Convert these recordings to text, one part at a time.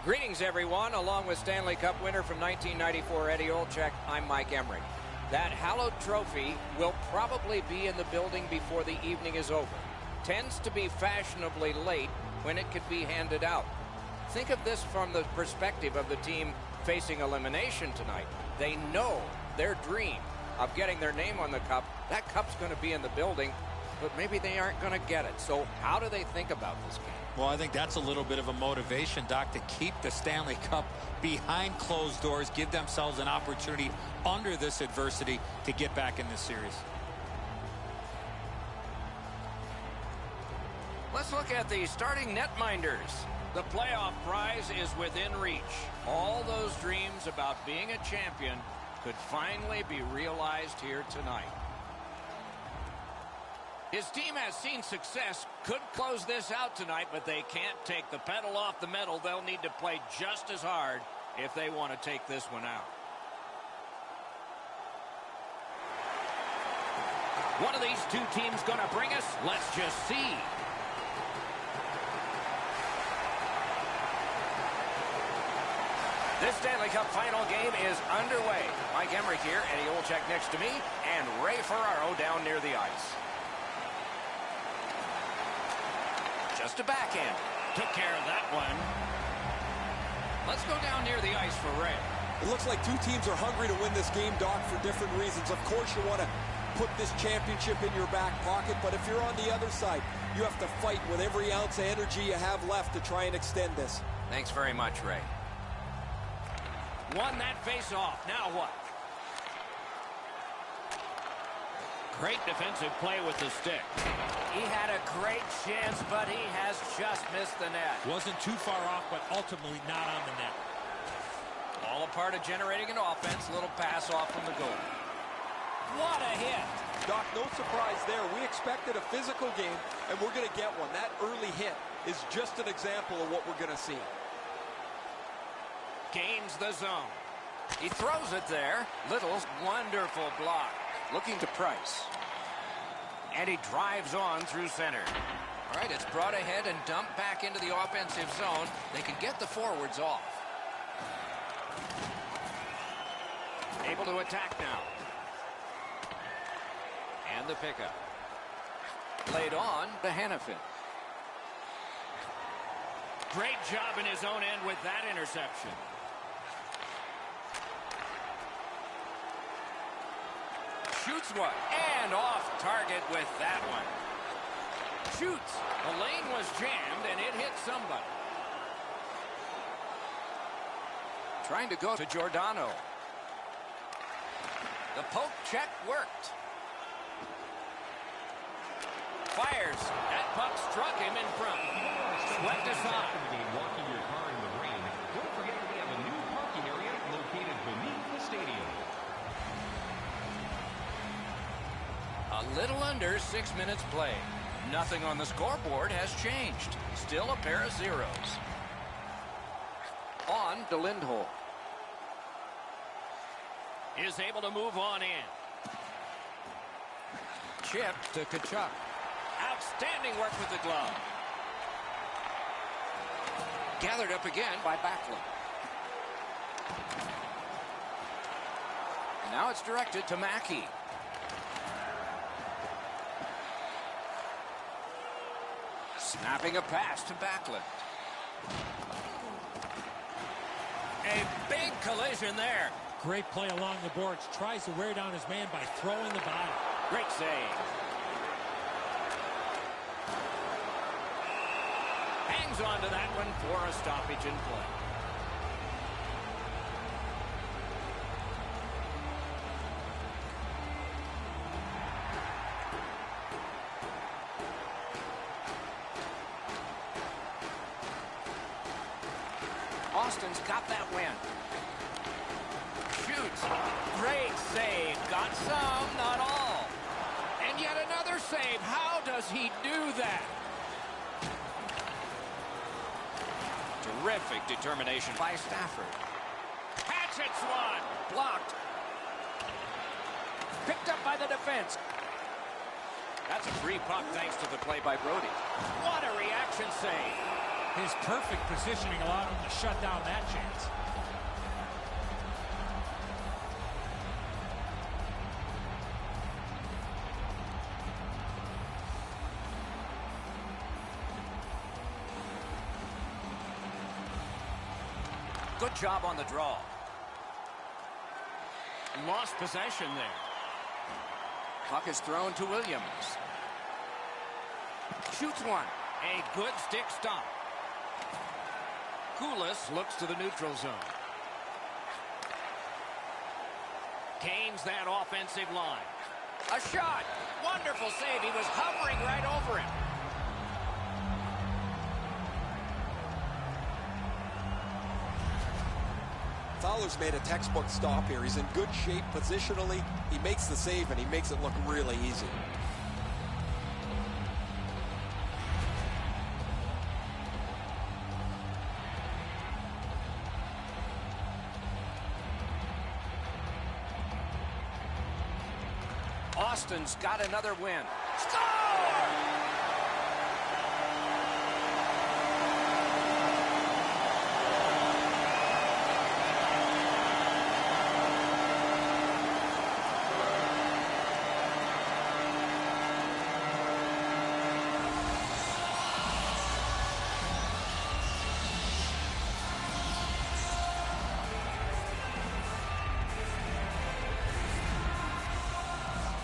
Greetings, everyone. Along with Stanley Cup winner from 1994, Eddie Olczyk, I'm Mike Emmerich. That hallowed trophy will probably be in the building before the evening is over. Tends to be fashionably late when it could be handed out. Think of this from the perspective of the team facing elimination tonight. They know their dream of getting their name on the cup. That cup's going to be in the building, but maybe they aren't going to get it. So how do they think about this game? Well, I think that's a little bit of a motivation, Doc, to keep the Stanley Cup behind closed doors, give themselves an opportunity under this adversity to get back in this series. Let's look at the starting netminders. The playoff prize is within reach. All those dreams about being a champion could finally be realized here tonight. His team has seen success, could close this out tonight, but they can't take the pedal off the metal. They'll need to play just as hard if they want to take this one out. One of these two teams going to bring us? Let's just see. This Stanley Cup final game is underway. Mike Emmerich here, Eddie Olczyk next to me, and Ray Ferraro down near the ice. Just a backhand. Took care of that one. Let's go down near the ice for Ray. It looks like two teams are hungry to win this game, Doc, for different reasons. Of course, you want to put this championship in your back pocket, but if you're on the other side, you have to fight with every ounce of energy you have left to try and extend this. Thanks very much, Ray. Won that face-off. Now what? Great defensive play with the stick. He had a great chance, but he has just missed the net. Wasn't too far off, but ultimately not on the net. All a part of generating an offense. Little pass off from the goal. What a hit. Doc, no surprise there. We expected a physical game, and we're going to get one. That early hit is just an example of what we're going to see. Gains the zone. He throws it there. Little's wonderful block. Looking to Price. And he drives on through center. All right, it's brought ahead and dumped back into the offensive zone. They can get the forwards off. Able to attack now. And the pickup. Played on to Hannafin. Great job in his own end with that interception. Shoots one, and off target with that one. Shoots. The lane was jammed, and it hit somebody. Trying to go to Giordano. The poke check worked. Fires. That puck struck him in front. Swept aside. Walking your car in the rain. Don't forget we have a new parking area located beneath the stadium. A little under 6 minutes played. Nothing on the scoreboard has changed. Still a pair of zeros. On to Lindholm. Is able to move on in. Chip to Tkachuk. Outstanding work with the glove. Gathered up again by Backlund. Now it's directed to Mackey. Snapping a pass to Backlund. A big collision there. Great play along the boards. Tries to wear down his man by throwing the body. Great save. Hangs on to that one for a stoppage in play. Austin's got that win. Shoots. Great save. Got some, not all. And yet another save. How does he do that? Terrific determination by Stafford. Hatchets one. Blocked. Picked up by the defense. That's a free puck thanks to the play by Brody. What a reaction save. His perfect positioning allowed him to shut down that chance. Good job on the draw. Lost possession there. Puck is thrown to Williams. Shoots one. A good stick stop. Koulis looks to the neutral zone. Gains that offensive line. A shot. Wonderful save. He was hovering right over him. Fowler's made a textbook stop here. He's in good shape positionally. He makes the save, and he makes it look really easy. Austin's got another win. Score!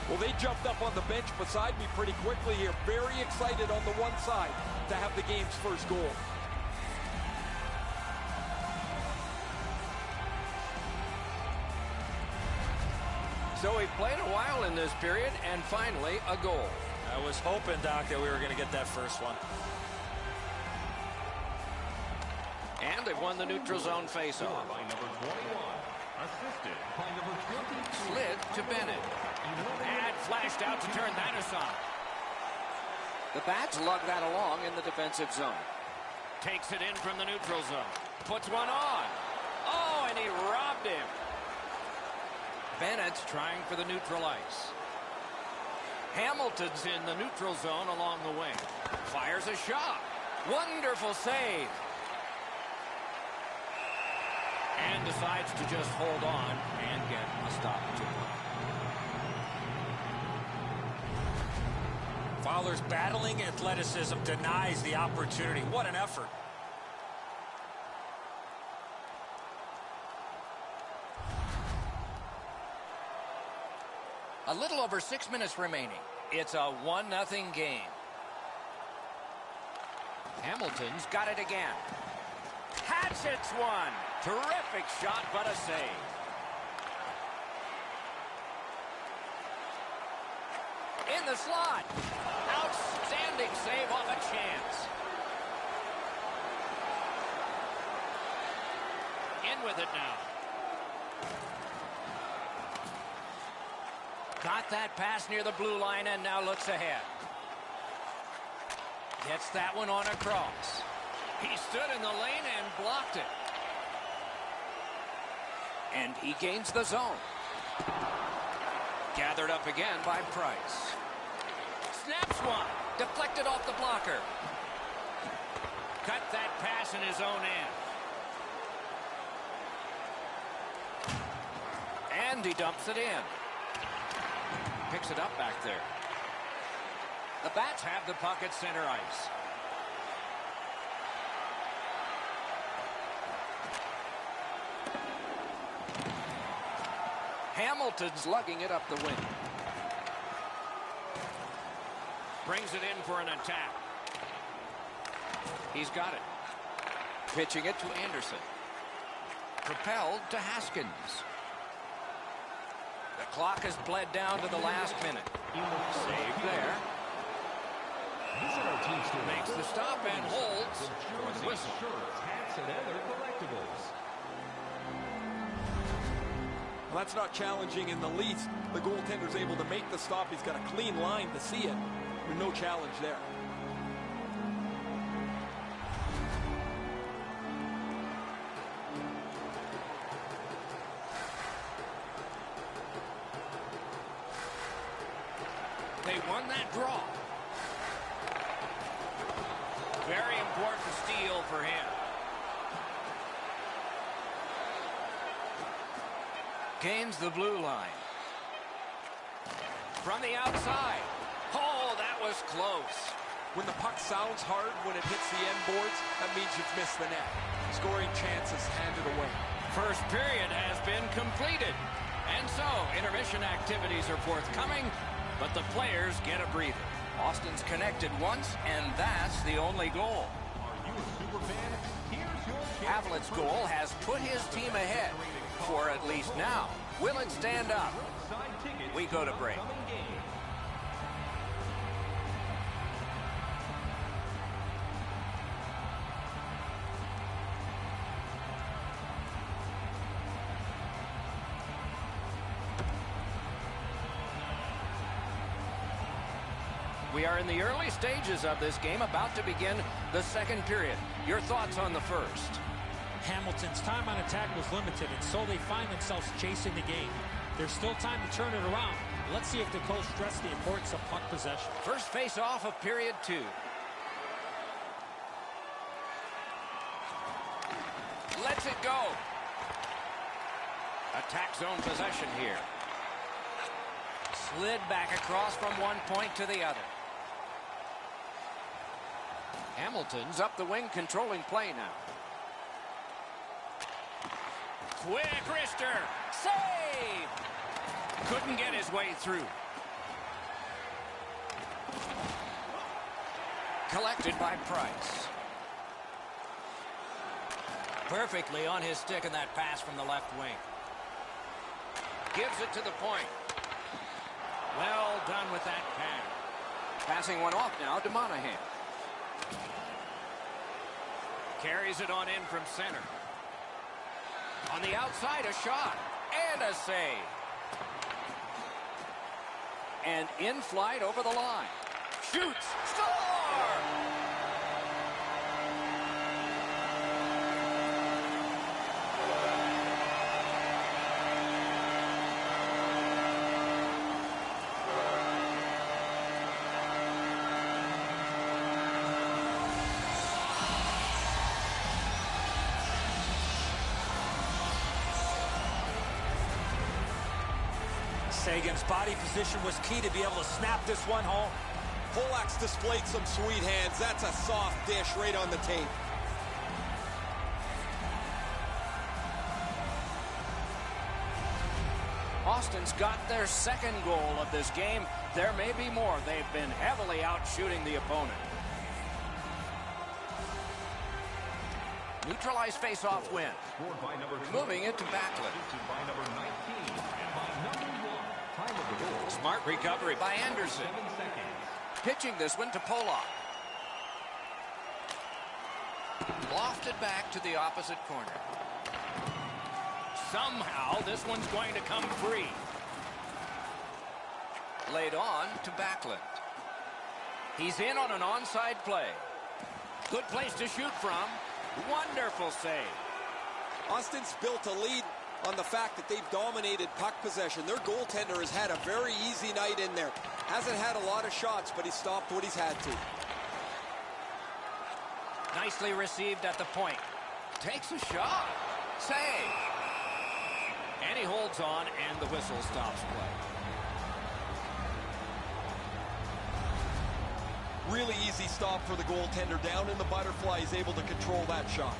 Well, they jumped up on the bench beside me pretty quickly here. Very excited on the one side to have the game's first goal. So he played a while in this period, and finally a goal. I was hoping, Doc, that we were going to get that first one. And they've won the neutral zone faceoff. By number 21, assisted by number 22. Slid to Bennett. And flashed out to turn that aside. The Bats lug that along in the defensive zone. Takes it in from the neutral zone. Puts one on. Oh, and he robbed him. Bennett's trying for the neutral ice. Hamilton's in the neutral zone along the wing. Fires a shot. Wonderful save. And decides to just hold on and get a stop to play. Fowler's battling athleticism denies the opportunity. What an effort. A little over 6 minutes remaining. It's a 1-0 game. Hamilton's got it again. Hatchets one. Terrific shot, but a save. In the slot. Outstanding save off a chance. In with it now. Got that pass near the blue line and now looks ahead. Gets that one on across. He stood in the lane and blocked it. And he gains the zone. Gathered up again by Price. Snaps one. Deflected off the blocker. Cut that pass in his own end. And he dumps it in. Picks it up back there. The Bats have the puck at center ice. Hamilton's lugging it up the wing. Brings it in for an attack. He's got it. Pitching it to Anderson. Propelled to Haskins. The clock has bled down to the last minute. Save there. Makes the stop and holds for the whistle. Shirts, hats, and other collectibles. Well, that's not challenging in the least. The goaltender's able to make the stop. He's got a clean line to see it. There's no challenge there. They won that draw. Very important steal for him. Gains the blue line. From the outside. Oh, that was close. When the puck sounds hard when it hits the end boards, that means you've missed the net. Scoring chances handed away. First period has been completed. And so, intermission activities are forthcoming, but the players get a breather. Austin's connected once, and that's the only goal. Are you a super fan? Here's your chance. Havlet's goal has put his team ahead, for at least now. Will it stand up? We go to break. We are in the early stages of this game, about to begin the second period. Your thoughts on the first? Hamilton's time on attack was limited, and so they find themselves chasing the game. There's still time to turn it around. Let's see if the coach stressed the importance of puck possession. First face-off of period 2. Lets it go. Attack zone possession here. Slid back across from one point to the other. Hamilton's up the wing, controlling play now. Quick wrister. Save! Couldn't get his way through. Collected by Price. Perfectly on his stick in that pass from the left wing. Gives it to the point. Well done with that pass. Passing one off now to Monahan. Carries it on in from center. On the outside, a shot. And a save. And in flight over the line. Shoots. Score! Sagan's body position was key to be able to snap this one home. Polak's displayed some sweet hands. That's a soft dish right on the tape. Austin's got their second goal of this game. There may be more. They've been heavily out shooting the opponent. Neutralized face-off win. Scored by number 12. Moving it to Backlund. Assisted by number 19 and by number 1. Time of the goal. Smart recovery by Anderson. 7 seconds. Pitching this one to Polak. Lofted back to the opposite corner. Somehow this one's going to come free. Laid on to Backlund. He's in on an onside play. Good place to shoot from. Wonderful save. Austin's built a lead on the fact that they've dominated puck possession. Their goaltender has had a very easy night in there. Hasn't had a lot of shots, but he stopped what he's had to. Nicely received at the point. Takes a shot. Save. And he holds on, and the whistle stops play. Really easy stop for the goaltender. Down in the butterfly, he's able to control that shot.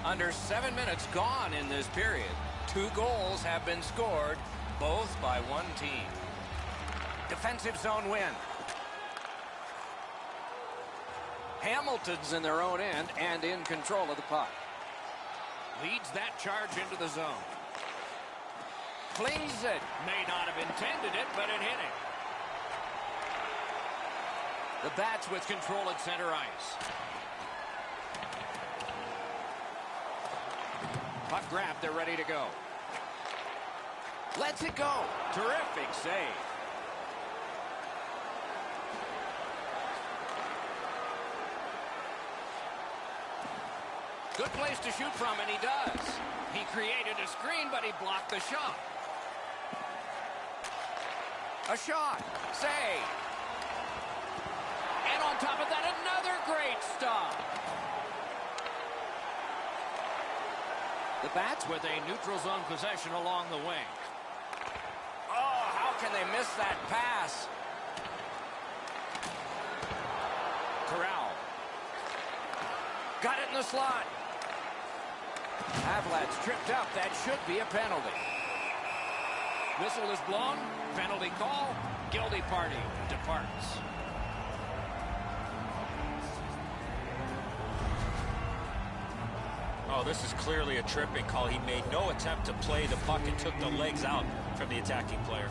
Under 7 minutes gone in this period. 2 goals have been scored, both by one team. Defensive zone win. Hamilton's in their own end and in control of the puck. Leads that charge into the zone. Flings it. May not have intended it, but it hit him. The Bats with control at center ice. Puck grabbed, they're ready to go. Lets it go. Terrific save. Good place to shoot from, and he does. He created a screen, but he blocked the shot. A shot. Save. And on top of that, another great stop. The Bats with a neutral zone possession along the wing. Oh, how can they miss that pass? Corral. Got it in the slot. Havlat's tripped up. That should be a penalty. Whistle is blown. Penalty call. Guilty party departs. Oh, this is clearly a tripping call. He made no attempt to play the puck and took the legs out from the attacking player.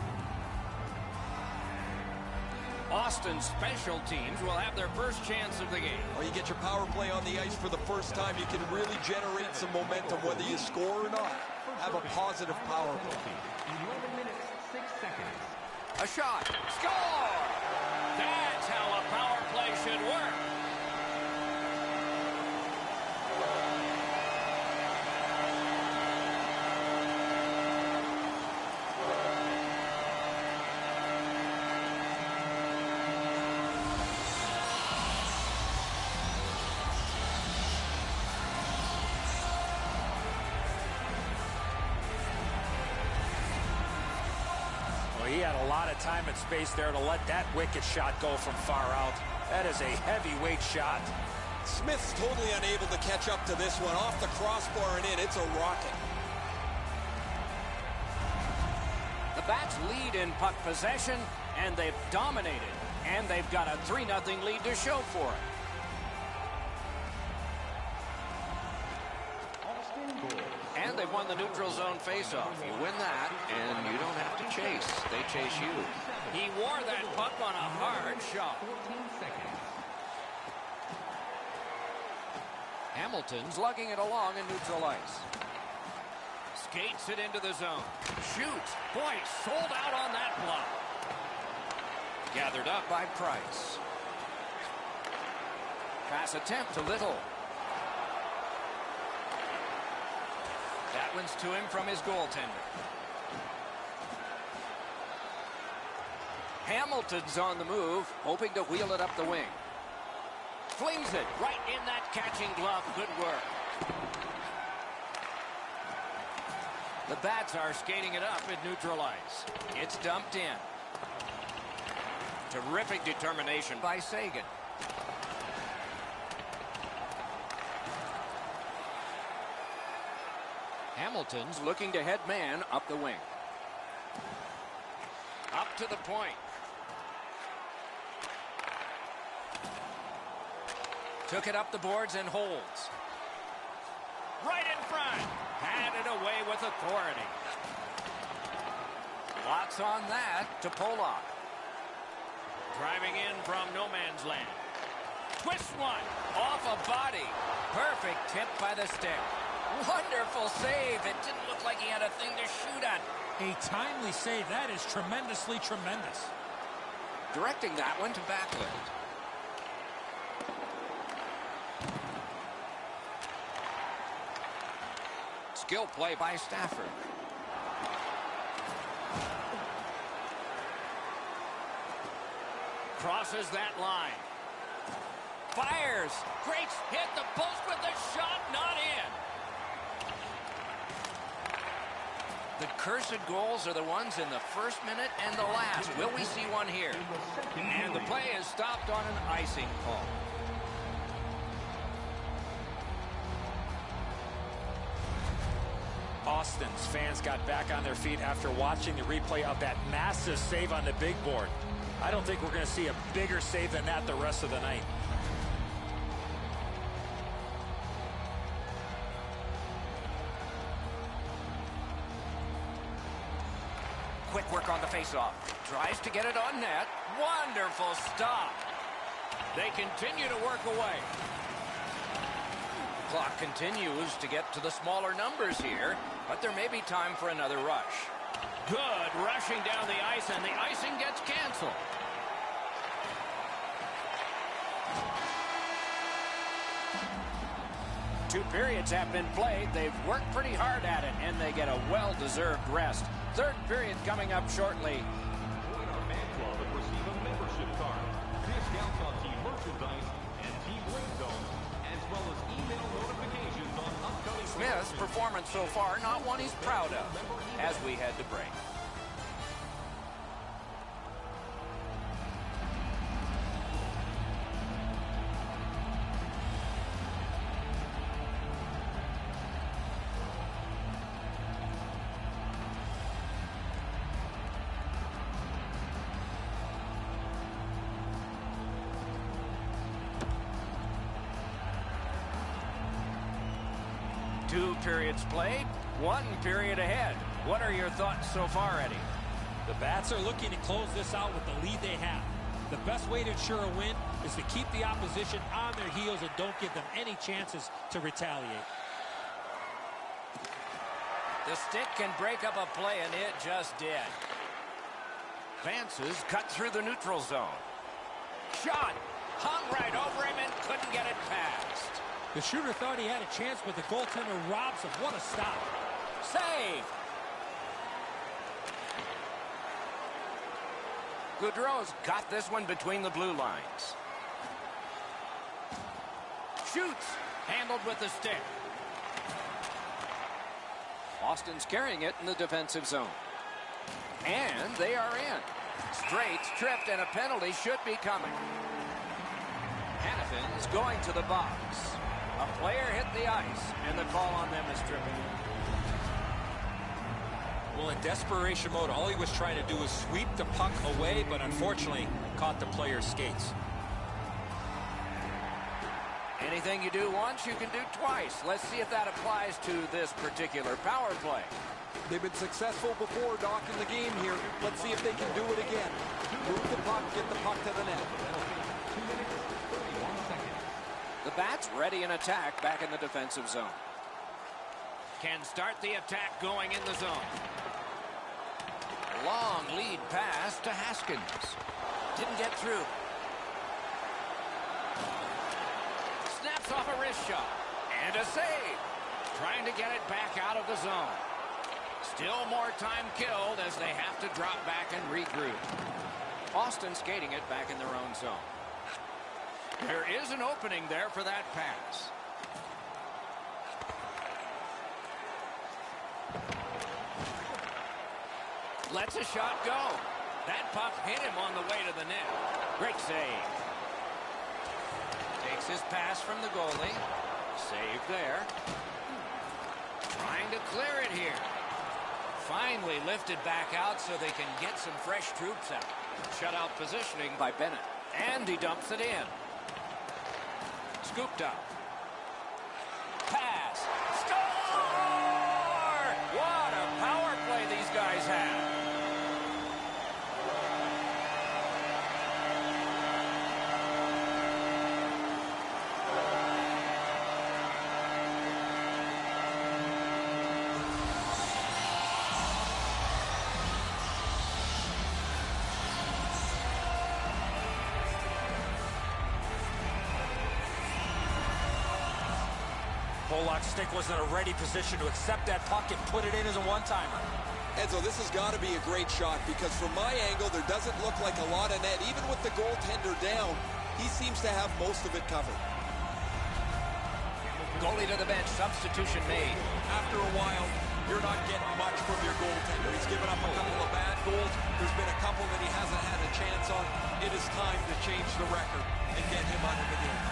Austin Special Teams will have their first chance of the game. Well, you get your power play on the ice for the first time. You can really generate some momentum, whether you score or not. Have a positive power play. 11 minutes, 6 seconds. A shot. Score! That's how a power play should work. He had a lot of time and space there to let that wicked shot go from far out. That is a heavyweight shot. Smith's totally unable to catch up to this one. Off the crossbar and in. It's a rocket. The Bats lead in puck possession, and they've dominated. And they've got a 3-0 lead to show for it. And they've won the neutral zone faceoff. You win that, and you don't have to chase. They chase you. He wore that puck on a hard shot. 14 seconds. Hamilton's lugging it along in neutral ice. Skates it into the zone. Shoots. Boy, sold out on that block. Gathered up by Price. Pass attempt to Little. That one's to him from his goaltender. Hamilton's on the move, hoping to wheel it up the wing. Flings it right in that catching glove. Good work. The Bats are skating it up at neutral ice. It's dumped in. Terrific determination by Sagan. Hamilton's looking to head man up the wing. Up to the point. Took it up the boards and holds. Right in front. Had it away with authority. Lots on that to Pollock. Driving in from no man's land. Twist one. Off a body. Perfect tip by the stick. Wonderful save. It didn't look like he had a thing to shoot at. A timely save. That is tremendously tremendous. Directing that one to Backlund. Skill play by Stafford. Crosses that line. Fires. Great hit the post with the shot. Not in. The cursed goals are the ones in the first minute and the last. Will we see one here? And the play is stopped on an icing call. Austin's fans got back on their feet after watching the replay of that massive save on the big board. I don't think we're going to see a bigger save than that the rest of the night. Quick work on the faceoff. Tries to get it on net. Wonderful stop. They continue to work away. Clock continues to get to the smaller numbers here, but there may be time for another rush. Good rushing down the ice, and the icing gets canceled. Two periods have been played. They've worked pretty hard at it, and they get a well-deserved rest. Third period coming up shortly. Smith's performance so far, not one he's proud of, as we head to break. Two periods played, one period ahead. What are your thoughts so far, Eddie? The Bats are looking to close this out with the lead they have. The best way to ensure a win is to keep the opposition on their heels and don't give them any chances to retaliate. The stick can break up a play, and it just did. Vance's cut through the neutral zone. Shot! Hung right over him and couldn't get it past. The shooter thought he had a chance, but the goaltender robs him. What a stop. Save! Goudreau's got this one between the blue lines. Shoots! Handled with the stick. Austin's carrying it in the defensive zone. And they are in. Straight's tripped, and a penalty should be coming. Hannafin's going to the box. A player hit the ice, and the call on them is tripping. Well, in desperation mode, all he was trying to do was sweep the puck away, but unfortunately caught the player's skates. Anything you do once, you can do twice. Let's see if that applies to this particular power play. They've been successful before, Doc, in the game here. Let's see if they can do it again. Move the puck, get the puck to the net. The Bats ready in attack back in the defensive zone. Can start the attack going in the zone. Long lead pass to Haskins. Didn't get through. Snaps off a wrist shot. And a save. Trying to get it back out of the zone. Still more time killed as they have to drop back and regroup. Austin skating it back in their own zone. There is an opening there for that pass. Lets a shot go. That puck hit him on the way to the net. Great save. Takes his pass from the goalie. Save there. Trying to clear it here. Finally lifted back out so they can get some fresh troops out. Shutout positioning by Bennett. And he dumps it in. Scooped up. Pass. Score! What a power play these guys have. Pollock's stick was in a ready position to accept that puck and put it in as a one-timer. Enzo, this has got to be a great shot because from my angle, there doesn't look like a lot of net. Even with the goaltender down, he seems to have most of it covered. Goalie to the bench. Substitution made. After a while, you're not getting much from your goaltender. He's given up a couple of bad goals. There's been a couple that he hasn't had a chance on. It is time to change the record and get him out of the game.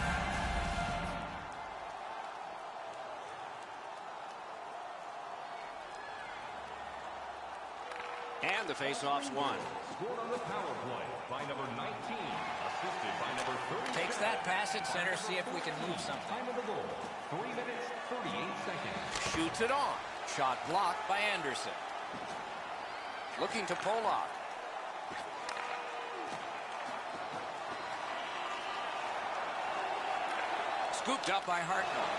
And the face-off's won. Scored on the power play by number 19, assisted by number 30. Takes that pass at center, see if we can move something. Time of the goal, 3 minutes, 38 seconds. Shoots it on. Shot blocked by Anderson. Looking to Pollock. Scooped up by Hartnell.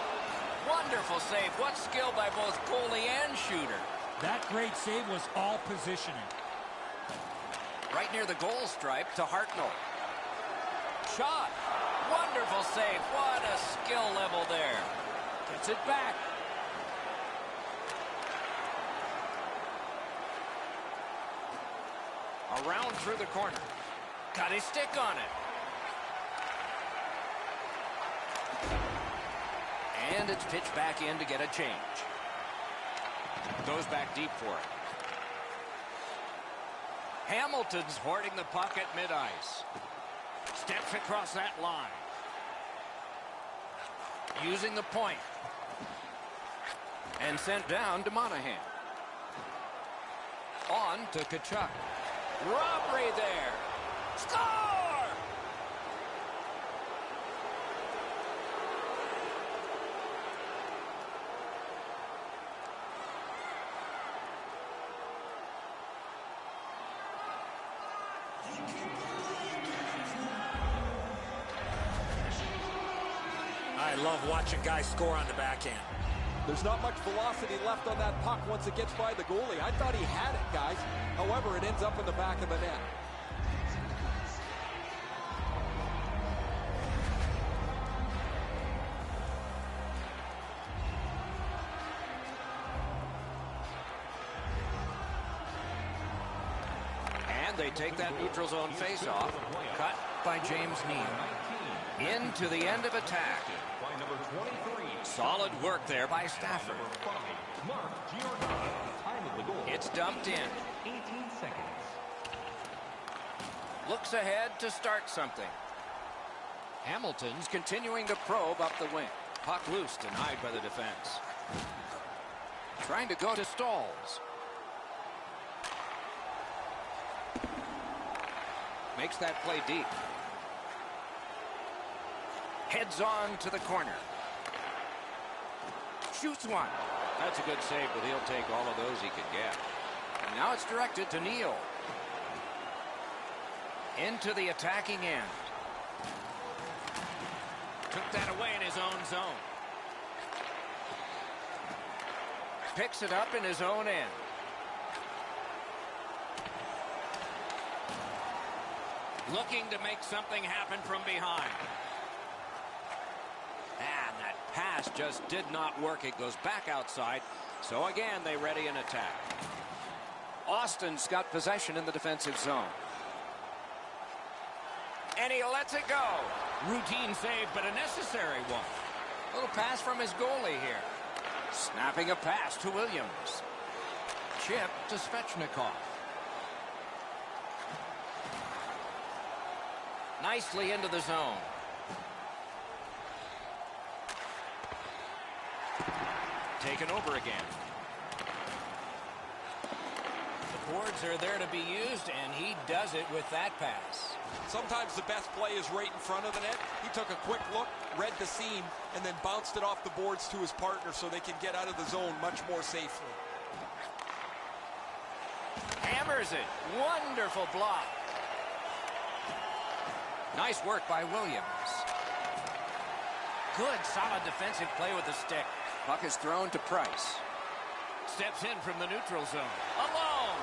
Wonderful save. What skill by both goalie and shooter. That great save was all positioning. Right near the goal stripe to Hartnell. Shot. Wonderful save. What a skill level there. Gets it back. Around through the corner. Got his stick on it. And it's pitched back in to get a change. Goes back deep for it. Hamilton's hoarding the puck at mid-ice. Steps across that line. Using the point. And sent down to Monahan. On to Tkachuk. Robbery there. Score! I love watching guys score on the backhand. There's not much velocity left on that puck once it gets by the goalie. I thought he had it, guys. However, it ends up in the back of the net. And they take that neutral zone face-off. Cut by James Neal. Into the end of attack. Solid work there by Stafford. It's dumped in. 18 seconds. Looks ahead to start something. Hamilton's continuing to probe up the wing. Puck loose, denied by the defense. Trying to go to Stalls. Makes that play deep. Heads on to the corner. Shoots one. That's a good save, but he'll take all of those he can get. And now it's directed to Neal. Into the attacking end. Took that away in his own zone. Picks it up in his own end. Looking to make something happen from behind. And that pass just did not work. It goes back outside. So again, they ready an attack. Austin's got possession in the defensive zone. And he lets it go. Routine save, but a necessary one. Little pass from his goalie here. Snapping a pass to Williams. Chip to Svechnikov. Nicely into the zone. Taken over again. The boards are there to be used, and he does it with that pass. Sometimes the best play is right in front of the net. He took a quick look, read the seam, and then bounced it off the boards to his partner so they can get out of the zone much more safely. Hammers it. Wonderful block. Nice work by Williams. Good, solid defensive play with the stick. Puck is thrown to Price. Steps in from the neutral zone. Alone.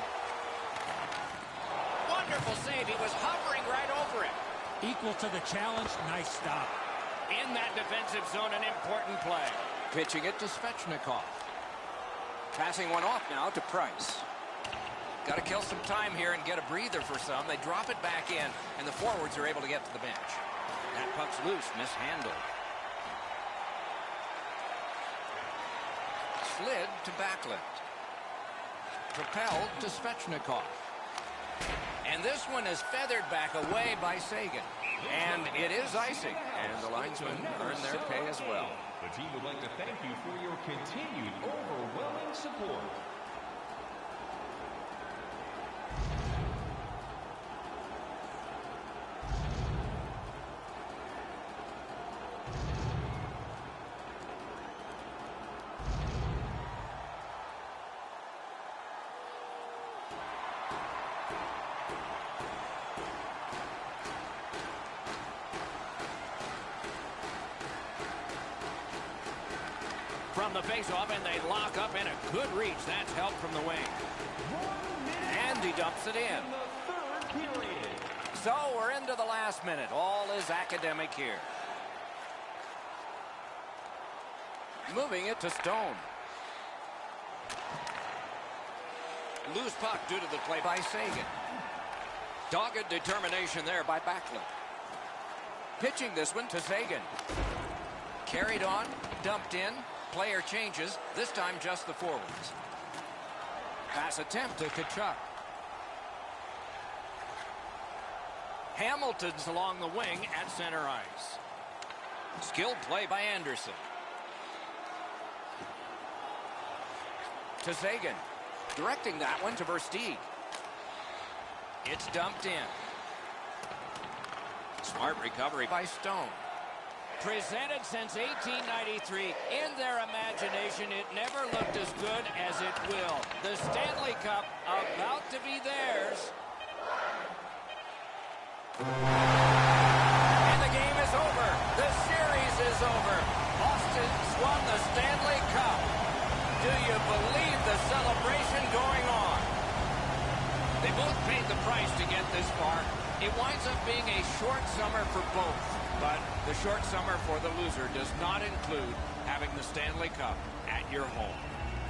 Wonderful save. He was hovering right over it. Equal to the challenge. Nice stop. In that defensive zone, an important play. Pitching it to Svechnikov. Passing one off now to Price. Got to kill some time here and get a breather for some. They drop it back in, and the forwards are able to get to the bench. That puck's loose, mishandled. Slid to Backlund. Propelled to Svechnikov. And this one is feathered back away by Sagan. And it is icing. And the linesmen earn their pay as well. The team would like to thank you for your continued overwhelming support. From the face-off, and they lock up in a good reach. That's help from the wing. And he dumps it in. So we're into the last minute. All is academic here. Moving it to Stone. Loose puck due to the play by Sagan. Dogged determination there by Backlund. Pitching this one to Sagan. Carried on, dumped in. Player changes, this time just the forwards. Pass attempt to Tkachuk. Hamilton's along the wing at center ice. Skilled play by Anderson. To Zagan. Directing that one to Versteeg. It's dumped in. Smart recovery by Stone. Presented since 1893. In their imagination, it never looked as good as it will. The Stanley Cup about to be theirs. And the game is over. The series is over. Boston's won the Stanley Cup. Do you believe the celebration going on? They both paid the price to get this far. It winds up being a short summer for both. But the short summer for the loser does not include having the Stanley Cup at your home.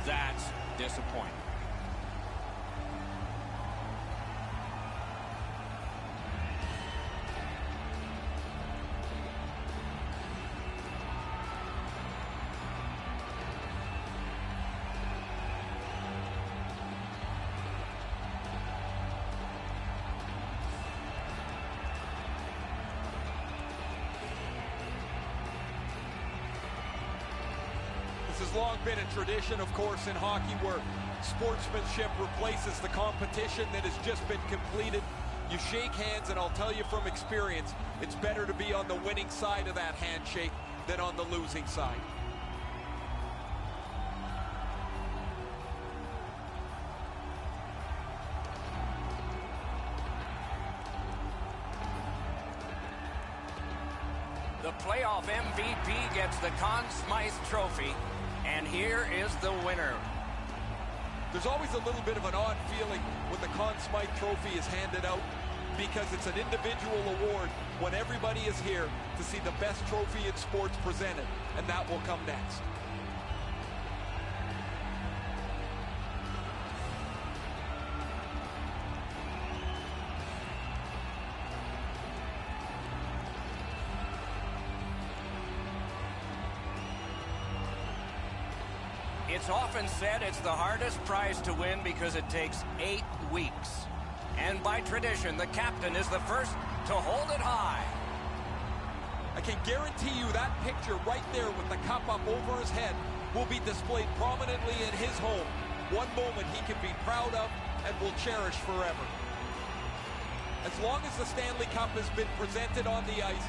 That's disappointing. This has long been a tradition, of course, in hockey where sportsmanship replaces the competition that has just been completed. You shake hands, and I'll tell you from experience, it's better to be on the winning side of that handshake than on the losing side. The playoff MVP gets the Conn Smythe Trophy, and here is the winner. There's always a little bit of an odd feeling when the Conn Smythe Trophy is handed out because it's an individual award when everybody is here to see the best trophy in sports presented, and that will come next. It's often said it's the hardest prize to win because it takes 8 weeks. And by tradition, the captain is the first to hold it high. I can guarantee you that picture right there with the cup up over his head will be displayed prominently in his home. One moment he can be proud of and will cherish forever. As long as the Stanley Cup has been presented on the ice,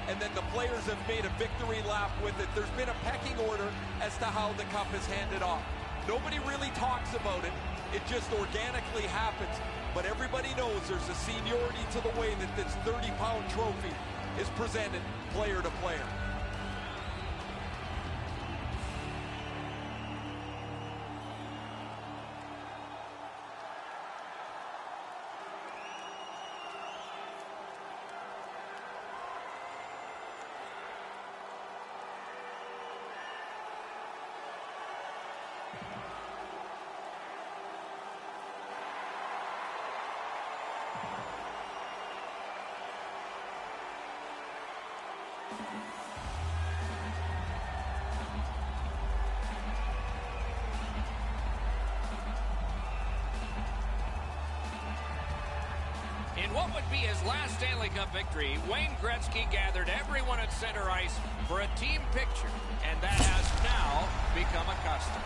and then the players have made a victory lap with it, there's been a pecking order as to how the cup is handed off. Nobody really talks about it. It just organically happens. But everybody knows there's a seniority to the way that this 30-pound trophy is presented player to player. In what would be his last Stanley Cup victory, Wayne Gretzky gathered everyone at center ice for a team picture, and that has now become a custom.